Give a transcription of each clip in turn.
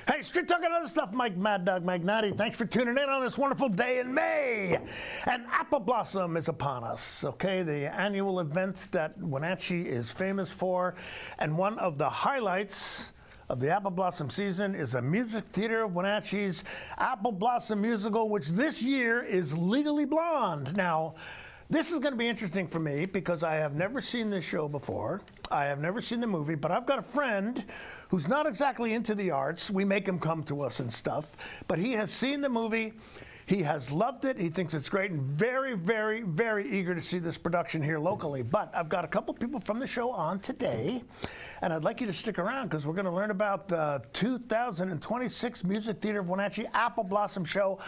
Hey, Street Talk and other stuff, Mike Mad Dog Magnati. Thanks for tuning in on this wonderful day in May. And Apple Blossom is upon us, okay? The annual event that Wenatchee is famous for. And one of the highlights of the Apple Blossom season is a music theater of Wenatchee's Apple Blossom musical, which this year is Legally Blonde. Now, this is going to be interesting for me because I have never seen this show before. I have never seen the movie, but I've got a friend who's not exactly into the arts. We make him come to us and stuff, but he has seen the movie. He has loved it. He thinks it's great and very, very, very eager to see this production here locally. But I've got a couple people from the show on today, and I'd like you to stick around because we're going to learn about the 2026 Music Theater of Wenatchee Apple Blossom show,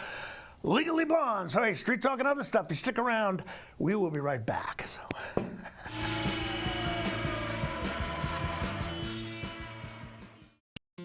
Legally Blonde. So, hey, Street Talk and other stuff, you stick around. We will be right back. So.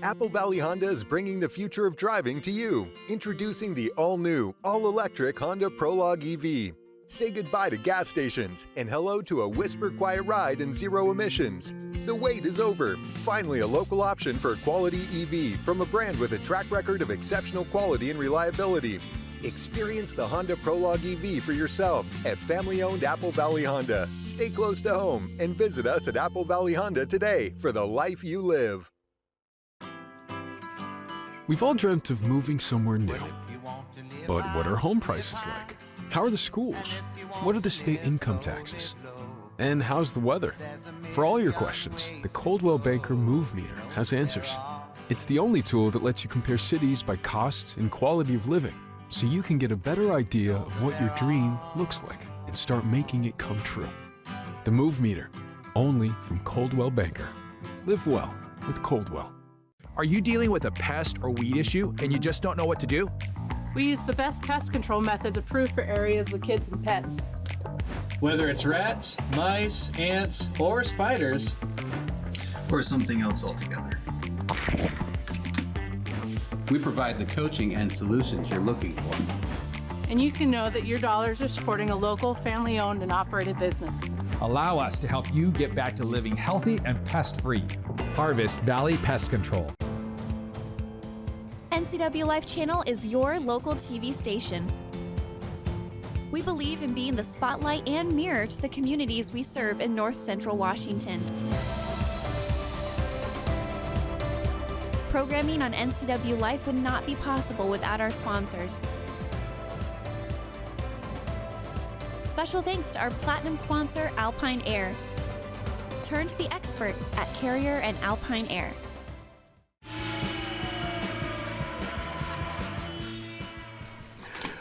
Apple Valley Honda is bringing the future of driving to you. Introducing the all-new, all-electric Honda Prologue EV. Say goodbye to gas stations and hello to a whisper-quiet ride and zero emissions. The wait is over. Finally, a local option for a quality EV from a brand with a track record of exceptional quality and reliability. Experience the Honda Prologue EV for yourself at family-owned Apple Valley Honda. Stay close to home and visit us at Apple Valley Honda today for the life you live. We've all dreamt of moving somewhere new. But what are home prices like? How are the schools? What are the state income taxes? And how's the weather? For all your questions, the Coldwell Banker Move Meter has answers. It's the only tool that lets you compare cities by cost and quality of living, so you can get a better idea of what your dream looks like and start making it come true. The Move Meter, only from Coldwell Banker. Live well with Coldwell. Are you dealing with a pest or weed issue and you just don't know what to do? We use the best pest control methods approved for areas with kids and pets. Whether it's rats, mice, ants, or spiders, or something else altogether, we provide the coaching and solutions you're looking for. And you can know that your dollars are supporting a local, family-owned and operated business. Allow us to help you get back to living healthy and pest-free. Harvest Valley Pest Control. NCW Life Channel is your local TV station. We believe in being the spotlight and mirror to the communities we serve in North Central Washington. Programming on NCW Life would not be possible without our sponsors. Special thanks to our platinum sponsor, Alpine Air. Turn to the experts at Carrier and Alpine Air.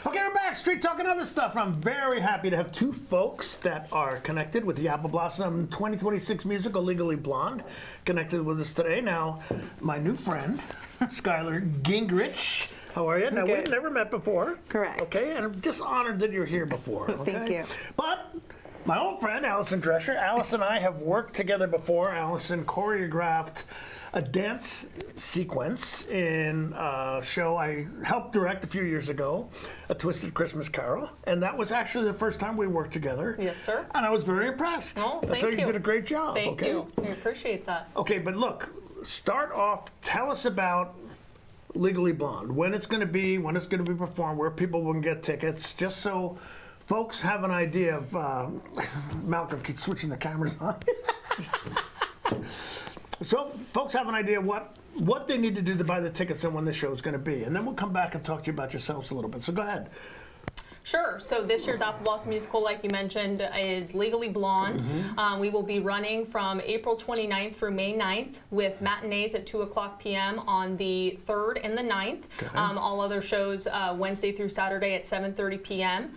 Okay, we're back. Street Talk and other stuff. I'm very happy to have two folks that are connected with the Apple Blossom 2026 musical, Legally Blonde, connected with us today. Now, my new friend, Skyler Gingrich. How are you? Now, we've never met before. Correct. Okay, and I'm just honored that you're here before. Okay? Thank you. But my old friend, Allison Dresher. Allison and I have worked together before. Allison choreographed a dance sequence in a show I helped direct a few years ago, A Twisted Christmas Carol, and that was actually the first time we worked together. Yes, sir. And I was very impressed. Oh, thank I thought you. You did a great job. Thank you. I appreciate that. Okay, but look, start off, tell us about Legally Blonde, when it's going to be performed, where people can get tickets, just so folks have an idea of, Malcolm keeps switching the cameras on. So folks have an idea what they need to do to buy the tickets and when the show is going to be. And then we'll come back and talk to you about yourselves a little bit. So go ahead. Sure. So this year's Apple Blossom musical, like you mentioned, is Legally Blonde. Mm-hmm. We will be running from April 29th through May 9th with matinees at 2 o'clock p.m. on the 3rd and the 9th. Okay. All other shows Wednesday through Saturday at 7:30 p.m.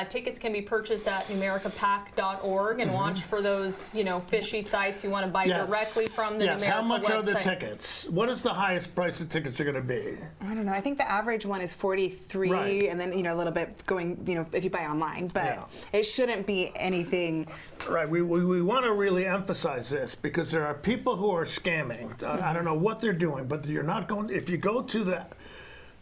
Tickets can be purchased at numericapac.org and watch for those, fishy sites you want to buy directly from the Numerica how much website. are the tickets? What is the highest price the tickets are going to be? I don't know. I think the average one is 43, and then a little bit going, if you buy online, but it shouldn't be anything. Right. We want to really emphasize this because there are people who are scamming. I don't know what they're doing, but you're not going. If you go to the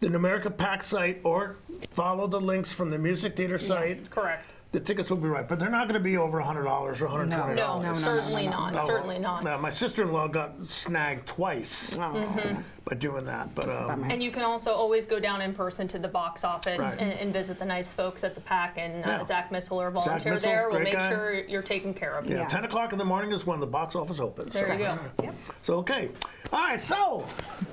Numerica PAC site or follow the links from the Music Theater site, correct. The tickets will be right, but they're not going to be over $100 or $120. No, certainly not. Oh, certainly not. My sister-in-law got snagged twice by doing that. But and you can also always go down in person to the box office and visit the nice folks at the PAC, and Zach Missel, our volunteer there, will make sure you're taken care of. Yeah, 10 o'clock in the morning is when the box office opens. There you go. Yep. So, okay. All right, so,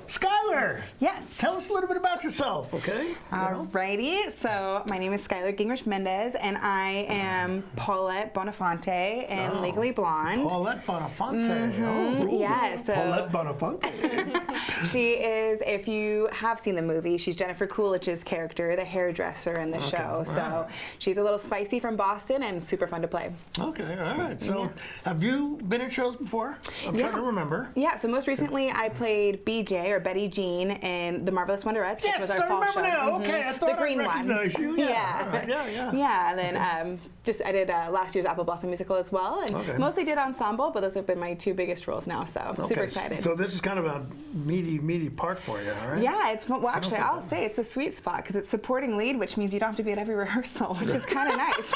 Skyler. Yes. Tell us a little bit about yourself, okay? Alrighty. So, my name is Skyler Gingrich-Mendez, and I am Paulette Bonafonte in Legally Blonde. Paulette Bonafonte. Yeah, so Paulette Bonafonte. she is, if you have seen the movie, she's Jennifer Coolidge's character, the hairdresser in the show. So she's a little spicy from Boston and super fun to play. Okay, all right. So have you been in shows before? I'm trying to remember. Yeah, so most recently I played BJ, or Betty Jean, in The Marvelous Wonderettes, which was our fall show. Now. Okay, I thought the green I recognized you. Yeah. Yeah, and then I did last year's Apple Blossom musical as well, and mostly did ensemble, but those have been my two biggest roles now, so super excited. So this is kind of a meaty part for you, all right? Yeah, actually, I'll say it's a sweet spot because it's supporting lead, which means you don't have to be at every rehearsal, which is kind of nice.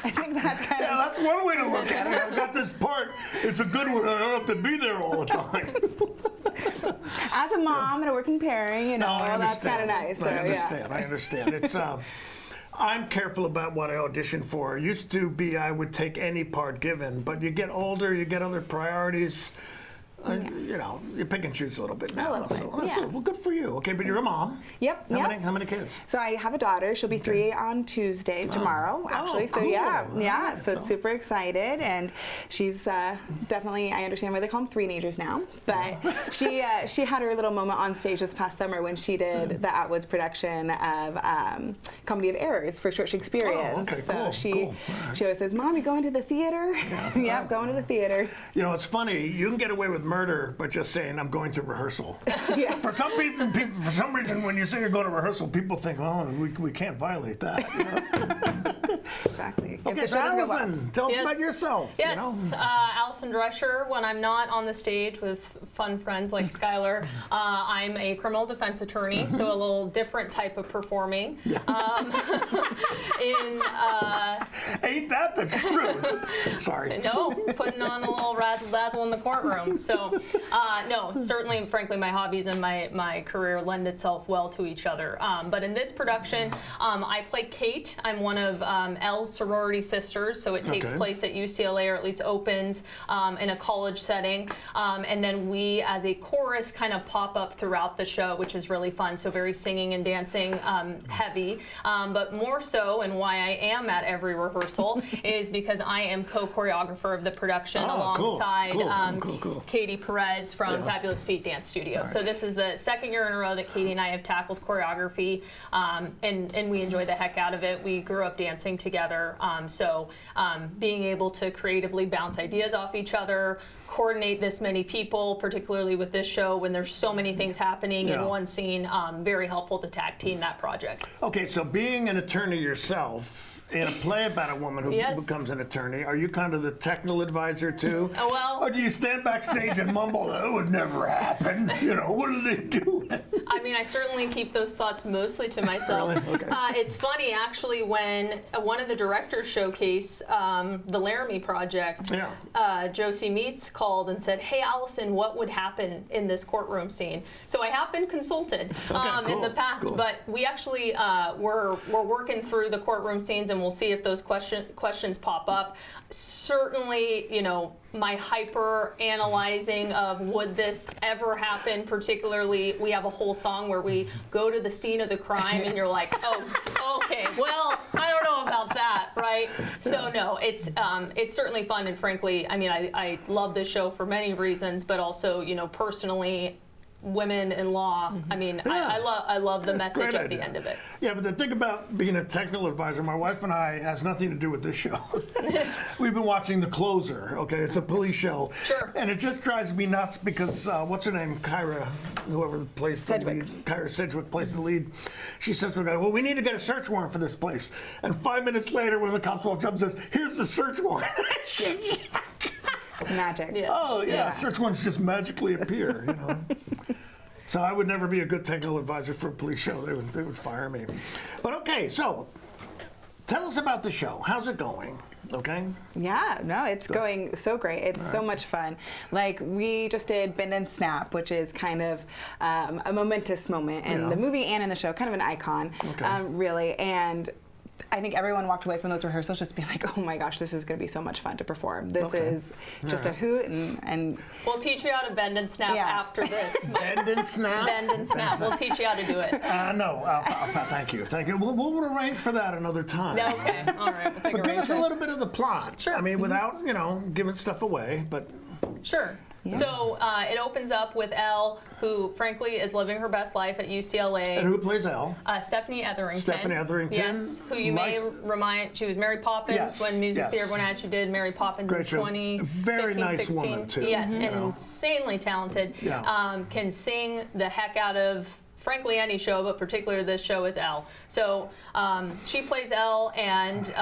I think that's kind of... Yeah, that's one way to look at it. I've got this part. It's a good one. I don't have to be there all the time. As a mom and a working parent, that's kind of nice. So, I understand. It's... I'm careful about what I audition for. It used to be I would take any part given, but you get older, you get other priorities. You pick and choose a little bit now. A little bit, Well, good for you. Okay, but you're a mom. Yep. How many kids? So I have a daughter. She'll be 3 on Tuesday, tomorrow, actually. So cool. So super excited, and she's definitely. I understand why they call them three-nagers now, but she had her little moment on stage this past summer when she did the Atwood's production of Comedy of Errors for Short Shakespeareans. Oh, okay, so cool, she always says, "Mom, you going to the theater?" Yep, going to the theater. It's funny. You can get away with murder by just saying I'm going to rehearsal. For some reason, when you say you're going to rehearsal, people think, oh, we can't violate that. Exactly. Okay, so Allison, tell us about yourself. Yes, Allison Dresher. When I'm not on the stage with fun friends like Skyler, I'm a criminal defense attorney, so a little different type of performing. Ain't that the truth? Sorry. No, putting on a little razzle-dazzle in the courtroom. So, no, certainly, frankly, my hobbies and my career lend itself well to each other. But in this production, I play Kate. I'm one of Elle's sorority sisters, so it takes place at UCLA, or at least opens in a college setting. And then we, as a chorus, kind of pop up throughout the show, which is really fun. So very singing and dancing heavy. But more so, and why I am at every rehearsal, is because I am co-choreographer of the production alongside Katie Perez from Fabulous Feet Dance Studio. So this is the second year in a row that Katie and I have tackled choreography, and we enjoy the heck out of it. We grew up dancing together, so being able to creatively bounce ideas off each other, coordinate this many people, particularly with this show when there's so many things happening in one scene, very helpful to tag team that project. Okay, so being an attorney yourself, in a play about a woman who becomes an attorney, are you kind of the technical advisor too? Or do you stand backstage and mumble, that would never happen? What are they doing? I mean, I certainly keep those thoughts mostly to myself. Really? Okay. It's funny, actually, when one of the directors showcase the Laramie Project, Josie Meets called and said, hey, Allison, what would happen in this courtroom scene? So I have been consulted in the past, but we actually we're working through the courtroom scenes, and we'll see if those questions pop up. Certainly, my hyper analyzing of would this ever happen, particularly we have a whole song where we go to the scene of the crime and you're like, oh, okay, well, I don't know about that, right? So no, it's certainly fun, and frankly, I mean, I love this show for many reasons, but also, personally, women in law. I mean, I love the message at the end of it. Yeah, but the thing about being a technical advisor, my wife and I, has nothing to do with this show. We've been watching The Closer, okay? It's a police show. Sure. And it just drives me nuts because, what's her name? Kyra, whoever plays the lead. Kyra Sedgwick plays the lead. She says to her guy, well, we need to get a search warrant for this place. And 5 minutes later, one of the cops walks up and says, here's the search warrant. Magic. Yes. Oh, yeah. Search warrants just magically appear, you know. So I would never be a good technical advisor for a police show. They would fire me. But okay, so tell us about the show. How's it going? Okay. Yeah, no, it's going so great. It's so much fun. Like, we just did Bend and Snap, which is kind of a momentous moment in the movie and in the show, kind of an icon, really. And I think everyone walked away from those rehearsals just being like, oh my gosh, this is going to be so much fun to perform. This is just a hoot. And we'll teach you how to bend and snap after this. Bend and snap? Bend and snap. We'll teach you how to do it. No, thank you. Thank you. We'll arrange for that another time. Okay, all right. We'll take but give us a little bit of the plot. Sure. I mean, without, you know, giving stuff away, but... Sure. Yeah. So it opens up with Elle, who frankly is living her best life at UCLA. And who plays Elle? Stephanie Etherington. Stephanie Etherington. Yes, who you may remind, she was Mary Poppins when Music Theater went out. She did Mary Poppins in 2015, Very nice 16. woman, too. Yes, and insanely talented. Yeah. Can sing the heck out of, frankly, any show, but particularly this show is Elle. So she plays Elle, and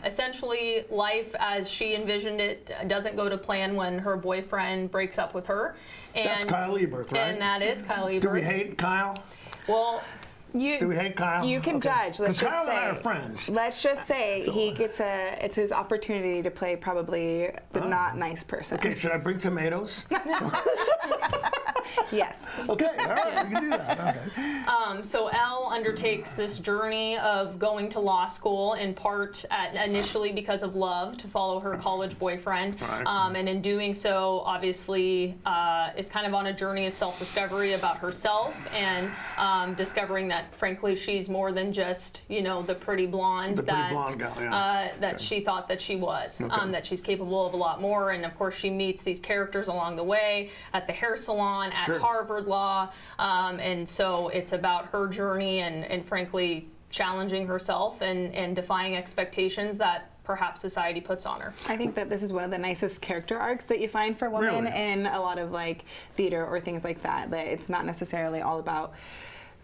essentially life as she envisioned it doesn't go to plan when her boyfriend breaks up with her. And, that's Kyle Eberth, right? And that is Kyle Eberth. Do we hate Kyle? Well, do we hate Kyle? You can judge. Let's just Kyle say, and I are friends. Let's just say he gets it's his opportunity to play probably the not nice person. Okay, should I bring tomatoes? Yes. Okay, all right, we can do that. Okay. So Elle undertakes this journey of going to law school in part initially because of love, to follow her college boyfriend. Right. And in doing so, obviously, is kind of on a journey of self-discovery about herself and discovering that, frankly, she's more than just, you know, the pretty blonde that she thought that she was, that she's capable of a lot more. And of course, she meets these characters along the way at the hair salon, at Harvard Law, and so it's about her journey and frankly challenging herself and defying expectations that perhaps society puts on her. I think that this is one of the nicest character arcs that you find for women in a lot of like theater or things like that. That it's not necessarily all about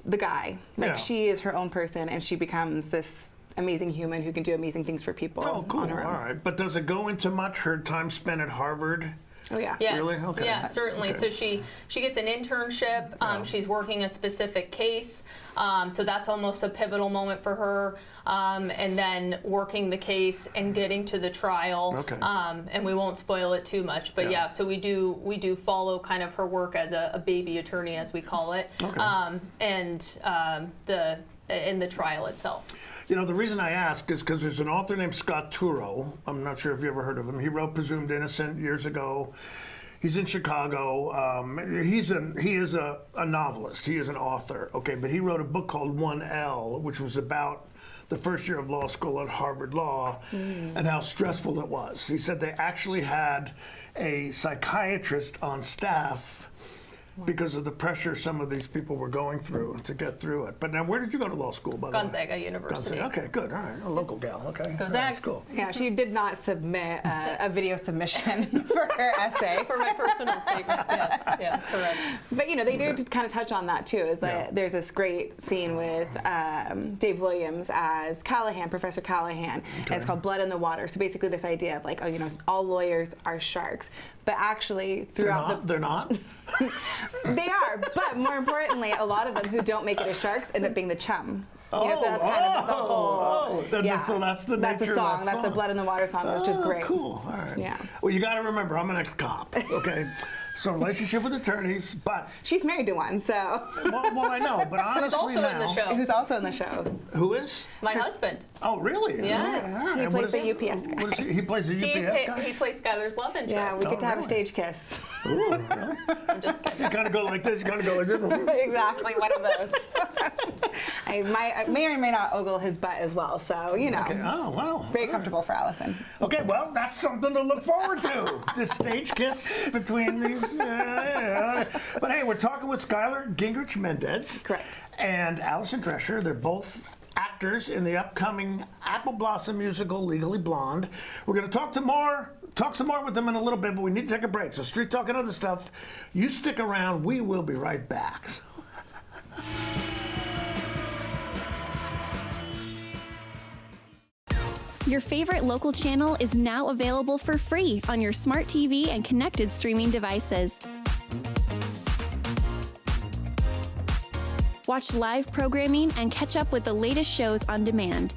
the guy. Like she is her own person, and she becomes this amazing human who can do amazing things for people on her own. All right, but does it go into much her time spent at Harvard? Oh yeah. Yes. Really? Okay. Yeah, certainly. Okay. So she gets an internship. She's working a specific case. So that's almost a pivotal moment for her. And then working the case and getting to the trial. Okay. And we won't spoil it too much, but so we do follow kind of her work as a baby attorney, as we call it. Okay. In the trial itself. You know, the reason I ask is because there's an author named Scott Turow. I'm not sure if you ever heard of him. He wrote Presumed Innocent years ago. He's in Chicago. He is a novelist. He is an author. Okay, but he wrote a book called 1L, which was about the first year of law school at Harvard Law and how stressful it was. He said they actually had a psychiatrist on staff because of the pressure some of these people were going through to get through it. But now, where did you go to law school, by the way? Gonzaga University. Okay, good. All right, a local gal. Okay. Go Zags. Cool. Yeah, she did not submit a video submission for her essay. For my personal statement, yes. Yeah, correct. But, you know, they do kind of touch on that, too, is that there's this great scene with Dave Williams as Callahan, Professor Callahan, and it's called Blood in the Water. So basically this idea of, like, oh, you know, all lawyers are sharks. But actually, throughout They're not? They are, but more importantly, a lot of them who don't make it as sharks end up being the chum. You know, so that's kind of the whole. So that's the nature that's the song. of that That's the Blood in the Water song. That's just great. Cool. All right. Yeah. Well, you got to remember, I'm an ex-cop. Okay. So relationship with attorneys, but she's married to one. So. Well, I know, but honestly who's also in the show. Who's also in the show. Who is? My husband. Oh, really? Yes. Right. He plays the UPS guy. He plays the UPS guy? He plays Skyler's love interest. Yeah, we get to have a stage kiss. Ooh, really? I'm just kidding. You kind of go like this, you kind of go like this. Exactly, one of those. I may or may not ogle his butt as well, so, you know. Okay. Oh, wow. Very comfortable for Allison. Okay, well, that's something to look forward to. This stage kiss between these But hey, we're talking with Skyler Gingrich-Mendez. Correct. And Allison Dresher. They're both actors in the upcoming Apple Blossom musical, Legally Blonde. We're going to talk some more with them in a little bit, but we need to take a break. So Street Talk and other stuff, you stick around. We will be right back. Your favorite local channel is now available for free on your smart TV and connected streaming devices. Watch live programming and catch up with the latest shows on demand.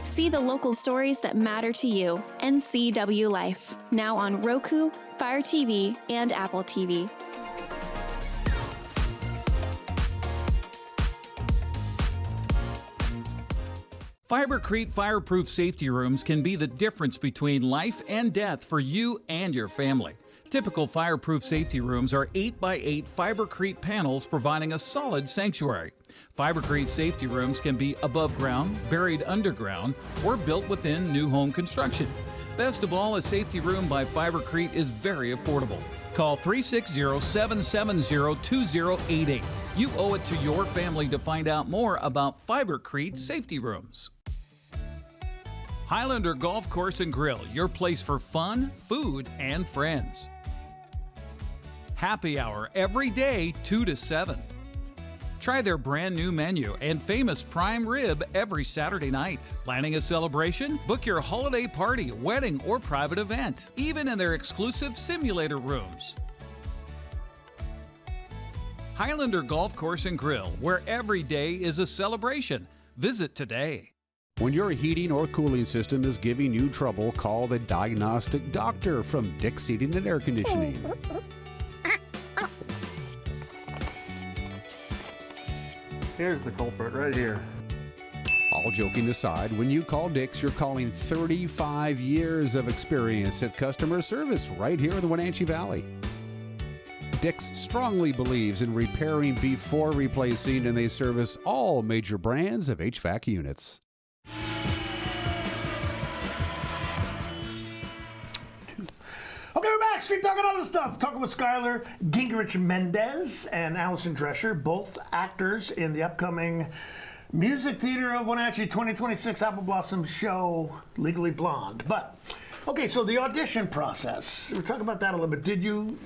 See the local stories that matter to you. NCW Life, now on Roku, Fire TV, and Apple TV. Fibercrete fireproof safety rooms can be the difference between life and death for you and your family. Typical fireproof safety rooms are 8x8 Fibercrete panels providing a solid sanctuary. Fibercrete safety rooms can be above ground, buried underground, or built within new home construction. Best of all, a safety room by Fibercrete is very affordable. Call 360-770-2088. You owe it to your family to find out more about Fibercrete safety rooms. Highlander Golf Course and Grill, your place for fun, food, and friends. Happy hour every day, 2 to 7. Try their brand new menu and famous prime rib every Saturday night. Planning a celebration? Book your holiday party, wedding, or private event, even in their exclusive simulator rooms. Highlander Golf Course and Grill, where every day is a celebration. Visit today. When your heating or cooling system is giving you trouble, call the diagnostic doctor from Dick's Heating and Air Conditioning. Here's the culprit right here. All joking aside, when you call Dick's, you're calling 35 years of experience at customer service right here in the Wenatchee Valley. Dick's strongly believes in repairing before replacing, and they service all major brands of HVAC units. Okay, we're back. Street Talk and other stuff. Talking with Skyler Gingrich-Mendez and Allison Dresher, both actors in the upcoming Music Theater of Wenatchee 2026 Apple Blossom show, Legally Blonde. But, okay, so the audition process. We'll talk about that a little bit. Did you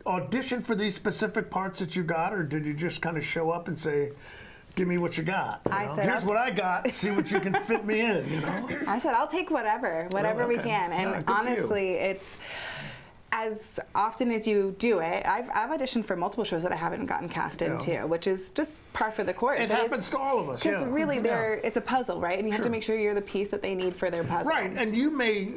audition for these specific parts that you got, or did you just kind of show up and say, give me what you got? Here's what I got. See what you can fit me in, you know? I said, I'll take whatever we can. And honestly, it's as often as you do it. I've auditioned for multiple shows that I haven't gotten cast into, which is just par for the course. It happens to all of us. Because really, it's a puzzle, right? And you have to make sure you're the piece that they need for their puzzle. Right, and you may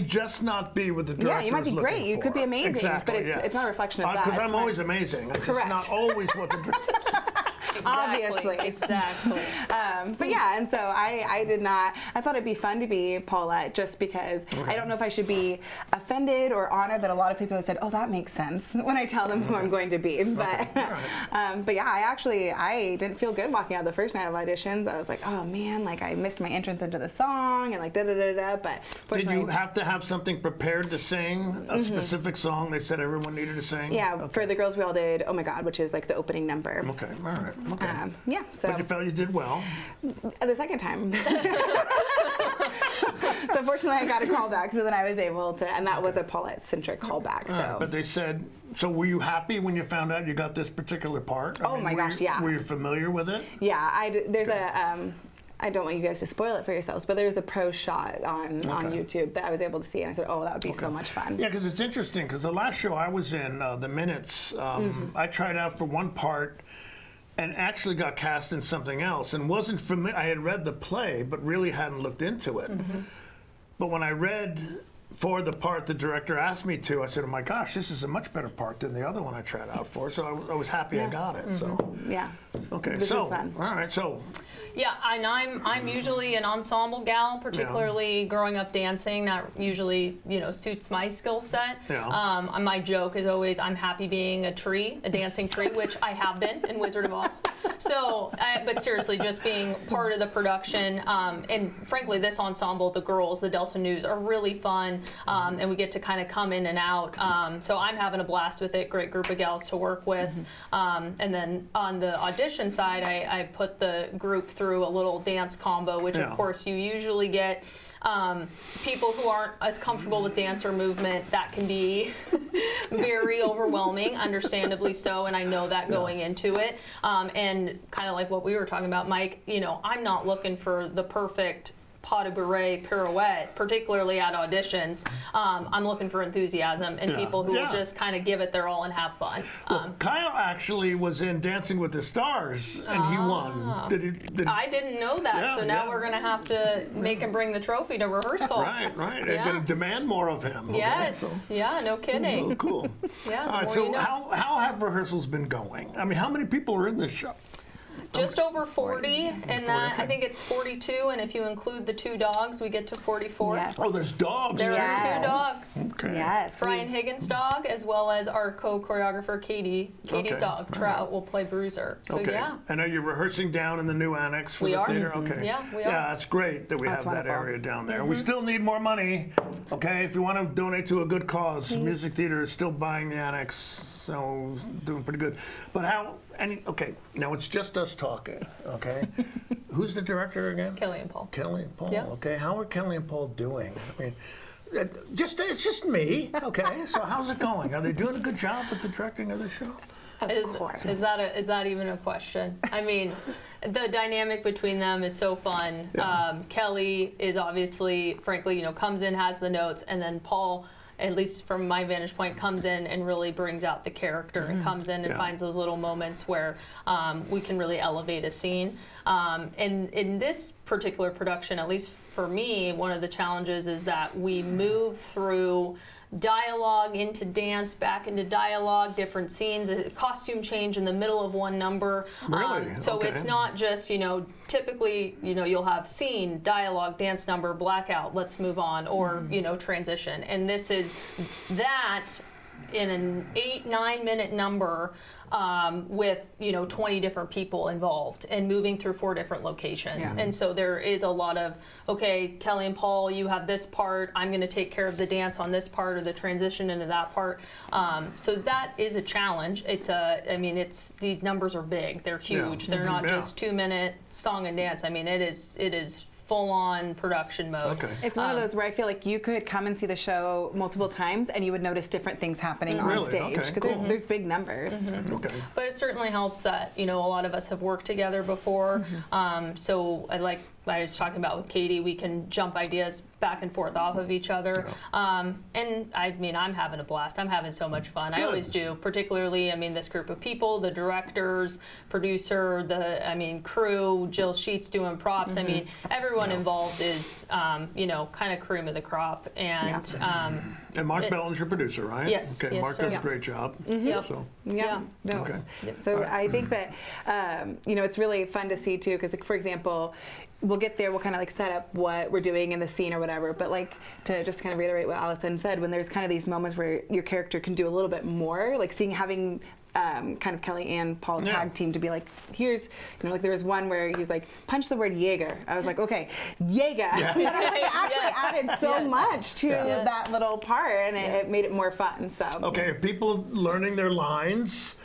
just not be with the director. Yeah, you might be great. You could be amazing, exactly, but it's not a reflection of that. Because I'm always amazing. Correct. It's not always what the director. Obviously. Exactly. But yeah, and so I did not, I thought it'd be fun to be Paulette just because I don't know if I should be offended or honored that a lot of people have said, oh, that makes sense when I tell them who I'm going to be. But but yeah, I didn't feel good walking out the first night of auditions. I was like, oh man, like I missed my entrance into the song and like da-da-da-da, but fortunately. Did you have to have something prepared to sing, a specific song they said everyone needed to sing? Yeah, for the girls we all did Oh My God, which is like the opening number. Okay, all right. Okay. Yeah, so. But you felt you did well. The second time. So fortunately I got a call back, so then I was able to, and that was a Paulette-centric callback. So. But they said, so were you happy when you found out you got this particular part? Oh my gosh, yeah. Were you familiar with it? Yeah, there's I don't want you guys to spoil it for yourselves, but there's a pro shot on YouTube that I was able to see, and I said, oh, that would be so much fun. Yeah, because it's interesting, because the last show I was in, The Minutes, I tried out for one part and actually got cast in something else and wasn't familiar. I had read the play, but really hadn't looked into it. But when I read for the part the director asked me to, I said, oh my gosh, this is a much better part than the other one I tried out for. So I was happy I got it. So yeah. Okay, this so is fun. All right, so Yeah, and I'm usually an ensemble gal, particularly growing up dancing. That usually, suits my skill set. Yeah. My joke is always, I'm happy being a dancing tree, which I have been in Wizard of Oz. So, but seriously, just being part of the production, and frankly, this ensemble, the girls, the Delta News, are really fun, and we get to kind of come in and out. So I'm having a blast with it. Great group of gals to work with. And then on the audition side, I put the group through a little dance combo, which of course you usually get people who aren't as comfortable with dance or movement. That can be very overwhelming, understandably so, and I know that going into it. And kind of like what we were talking about, Mike, I'm not looking for the perfect pas de bourrée pirouette, particularly at auditions. I'm looking for enthusiasm and people who will just kind of give it their all and have fun. Well, Kyle actually was in Dancing with the Stars, and he won. I didn't know that, so now we're going to have to make him bring the trophy to rehearsal. Right. They're going to demand more of him. Yes, no kidding. Oh, cool. Yeah. All right, so how have rehearsals been going? I mean, how many people are in this show? Just over 40, and that I think it's 42, and if you include the 2 dogs, we get to 44. Yes. Oh, there's dogs. There are 2 dogs. Okay. Yes. Brian Higgins' dog, as well as our co-choreographer Katie. Katie's dog, Trout, will play Bruiser. So yeah. And are you rehearsing down in the new annex for the theater? Okay. Yeah, we are. Yeah, that's great that we have that area down there. We still need more money. Okay, if you want to donate to a good cause, Music Theater is still buying the annex, so doing pretty good. But now it's just us talking, okay? Who's the director again? Kelly and Paul. Kelly and Paul, Yep. okay. How are Kelly and Paul doing? I mean, it's just me, okay? So how's it going? Are they doing a good job with the directing of the show? Of course. Is that even a question? I mean, the dynamic between them is so fun. Yeah. Kelly is obviously, frankly, comes in, has the notes, and then Paul, at least from my vantage point, comes in and really brings out the character and comes in and finds those little moments where we can really elevate a scene. And in this particular production, at least for me, one of the challenges is that we move through dialogue into dance, back into dialogue, different scenes, a costume change in the middle of one number. Really? So it's not just, typically, you'll have scene, dialogue, dance number, blackout, let's move on, or, transition. And this is that in an 8-9 minute number with 20 different people involved and moving through 4 different locations. And so there is a lot of, okay, Kelly and Paul, you have this part, I'm going to take care of the dance on this part or the transition into that part. So that is a challenge. These numbers are big, they're huge. They're not just 2-minute song and dance. I mean, it is full-on production mode. Okay. It's one of those where I feel like you could come and see the show multiple times and you would notice different things happening on stage because there's big numbers. Okay. But it certainly helps that a lot of us have worked together before. So I was talking about with Katie, we can jump ideas back and forth off of each other. And I'm having a blast. I'm having so much fun. I always do, particularly, this group of people, the directors, producer, crew, Jill Sheets doing props. Everyone involved is, kind of cream of the crop. And and Mark Belton's your producer, right? Yes. Okay, yes, Mark sir. does a great job. So. Okay. So I think that, it's really fun to see too, because for example, we'll get there, we'll kind of set up what we're doing in the scene or whatever, but to just kind of reiterate what Allison said, when there's kind of these moments where your character can do a little bit more, having kind of Kelly and Paul tag team to be like, here's, there was one where he's like, punch the word Jaeger. I was like, okay, Jaeger. Yeah. But I was like, it actually added so much to that little part, and it made it more fun. So okay, are people learning their lines?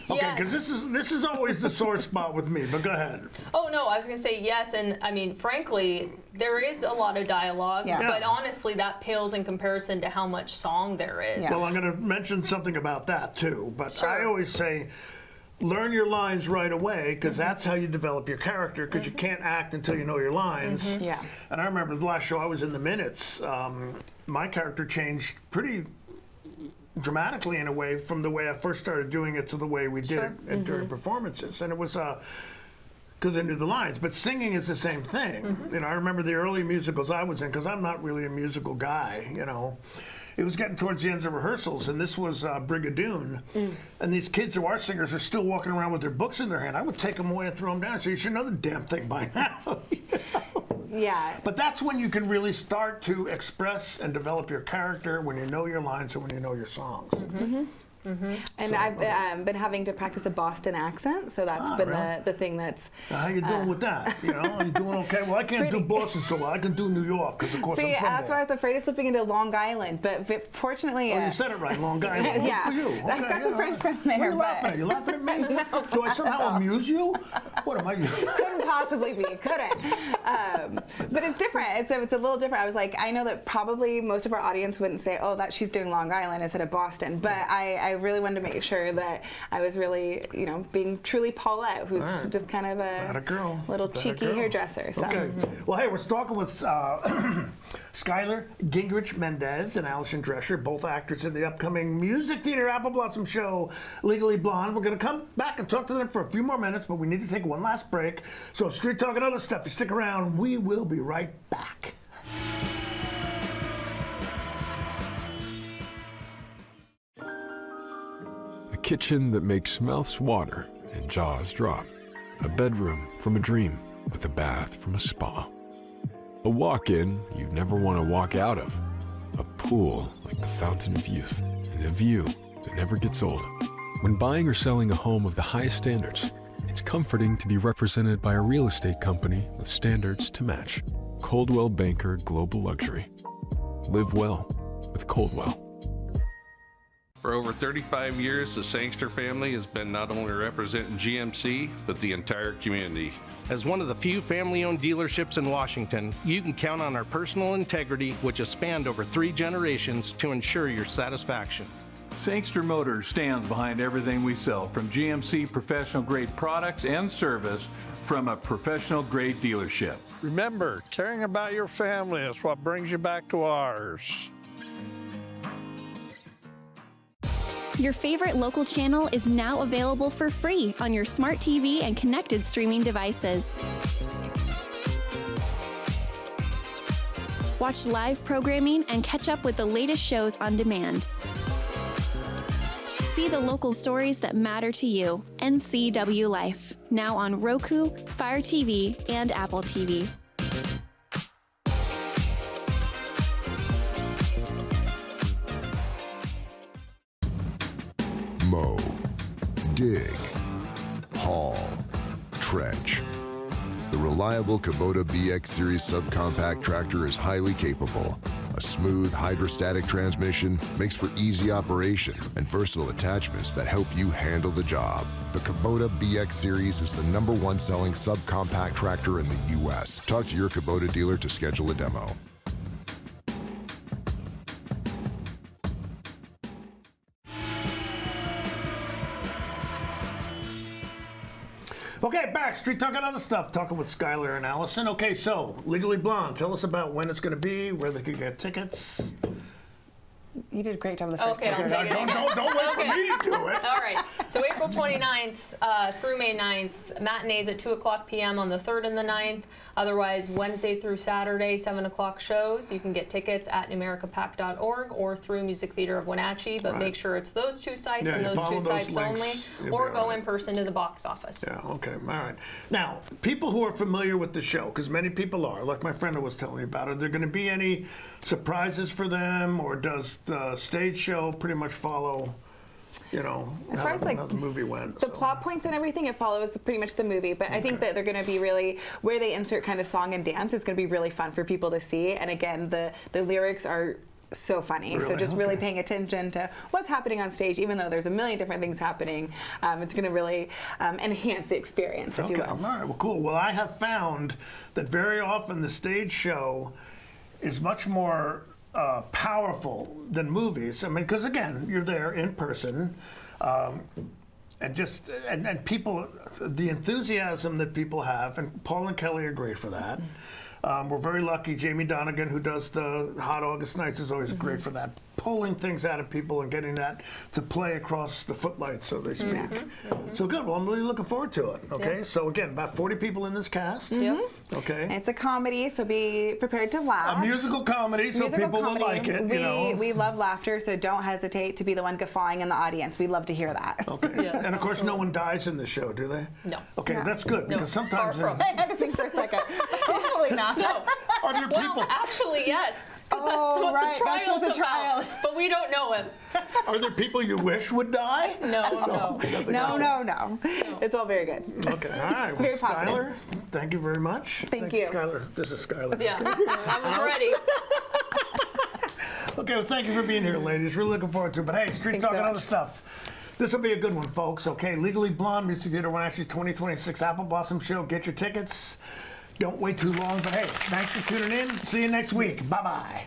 Okay, because this is always the sore spot with me, but go ahead. Oh, no, I was going to say yes, and frankly, there is a lot of dialogue, but honestly, that pales in comparison to how much song there is. Well, I'm going to mention something about that, too, but I always say, learn your lines right away, because that's how you develop your character, because you can't act until you know your lines. And I remember the last show I was in, the Minutes, my character changed pretty dramatically in a way from the way I first started doing it to the way we did it during performances. And it was because I knew the lines. But singing is the same thing. You know, I remember the early musicals I was in, because I'm not really a musical guy, you know. It was getting towards the ends of rehearsals, and this was Brigadoon. And these kids who are singers are still walking around with their books in their hand. I would take them away and throw them down. So you should know the damn thing by now. You know? Yeah. But that's when you can really start to express and develop your character, when you know your lines and when you know your songs. And I've been having to practice a Boston accent, so that's been the thing that's... How you doing with that? You know, are you doing okay? Well, I can't do Boston so well. I can do New York, because of course I'm from that's why I was afraid of slipping into Long Island, but fortunately... Oh, you said it right, Long Island. Yeah. Good for you. Okay, I've got some friends from there. What are you laughing at? You laughing at me? No. Do I somehow amuse you? What am I? Couldn't possibly be, couldn't. But it's different. It's a little different. I was like, I know that probably most of our audience wouldn't say, oh, that she's doing Long Island instead of Boston, but I really wanted to make sure that I was really, you know, being truly Paulette, who's just kind of a little cheeky hairdresser. So. Okay. Well, hey, we're talking with Skyler, Gingrich-Mendez, and Allison Dresher, both actors in the upcoming Music Theater Apple Blossom show, Legally Blonde. We're going to come back and talk to them for a few more minutes, but we need to take one last break. So Street Talk and other stuff, you stick around. We will be right back. A kitchen that makes mouths water and jaws drop. A bedroom from a dream with a bath from a spa. A walk-in you never want to walk out of. A pool like the fountain of youth. And a view that never gets old. When buying or selling a home of the highest standards, it's comforting to be represented by a real estate company with standards to match. Coldwell Banker Global Luxury. Live well with Coldwell. For over 35 years, the Sangster family has been not only representing GMC, but the entire community. As one of the few family-owned dealerships in Washington, you can count on our personal integrity, which has spanned over 3 generations, to ensure your satisfaction. Sangster Motors stands behind everything we sell, from GMC professional-grade products and service from a professional-grade dealership. Remember, caring about your family is what brings you back to ours. Your favorite local channel is now available for free on your smart TV and connected streaming devices. Watch live programming and catch up with the latest shows on demand. See the local stories that matter to you. NCW Life, now on Roku, Fire TV, and Apple TV. Mow, dig, haul, trench. The reliable Kubota BX Series subcompact tractor is highly capable. A smooth hydrostatic transmission makes for easy operation and versatile attachments that help you handle the job. The Kubota BX Series is the #1 selling subcompact tractor in the U.S. Talk to your Kubota dealer to schedule a demo. Okay, back. Street Talk and other stuff. Talking with Skyler and Allison. Okay, so Legally Blonde. Tell us about when it's going to be, where they can get tickets. You did a great job the first time. I'll take it. Don't wait for me to do it. All right. So April 29th through May 9th, matinees at 2 o'clock p.m. on the 3rd and the 9th. Otherwise, Wednesday through Saturday, 7 o'clock shows. You can get tickets at NewAmericaPac.org or through Music Theater of Wenatchee, but make sure it's those 2 sites and those 2 sites only, or go in person to the box office. Yeah, okay, all right. Now, people who are familiar with the show, because many people are, like my friend who was telling me about it, are there going to be any surprises for them, or does the stage show pretty much follow, you know, as far as like how the movie went? The plot points and everything, it follows pretty much the movie, but I think that they're going to be really, where they insert kind of song and dance is going to be really fun for people to see, and again, the lyrics are so funny. Really? So just really paying attention to what's happening on stage, even though there's a million different things happening, it's going to really enhance the experience, if you will. All right, well, cool. Well, I have found that very often the stage show is much more powerful than movies. I mean, because again, you're there in person, and just and people, the enthusiasm that people have, and Paul and Kelly agree for that. We're very lucky. Jamie Donegan, who does the Hot August Nights, is always great for that, pulling things out of people and getting that to play across the footlights, so to speak. So good. Well, I'm really looking forward to it. Okay. So again, about 40 people in this cast. Okay. It's a comedy, so be prepared to laugh. A musical comedy, so people will like it. We love laughter, so don't hesitate to be the one guffawing in the audience. We love to hear that. Okay. And of course, no one dies in the show, do they? No. Okay, that's good because sometimes. I had to think for a second. Hopefully not. No. Are there people? Well, actually, yes. That's what the trial's about. But we don't know him. Are there people you wish would die? No. No. It's all very good. Okay. All right. Well, Very positive. Skyler, thank you very much. Thank you. Skyler. This is Skyler. Yeah. I was ready. Okay, well, thank you for being here, ladies. Really looking forward to it. But hey, Street Thanks Talk so and much. other stuff. This will be a good one, folks. Okay, Legally Blonde Music Theater Wenatchee's 2026 Apple Blossom Show. Get your tickets. Don't wait too long. But hey, thanks for tuning in. See you next week. Bye-bye.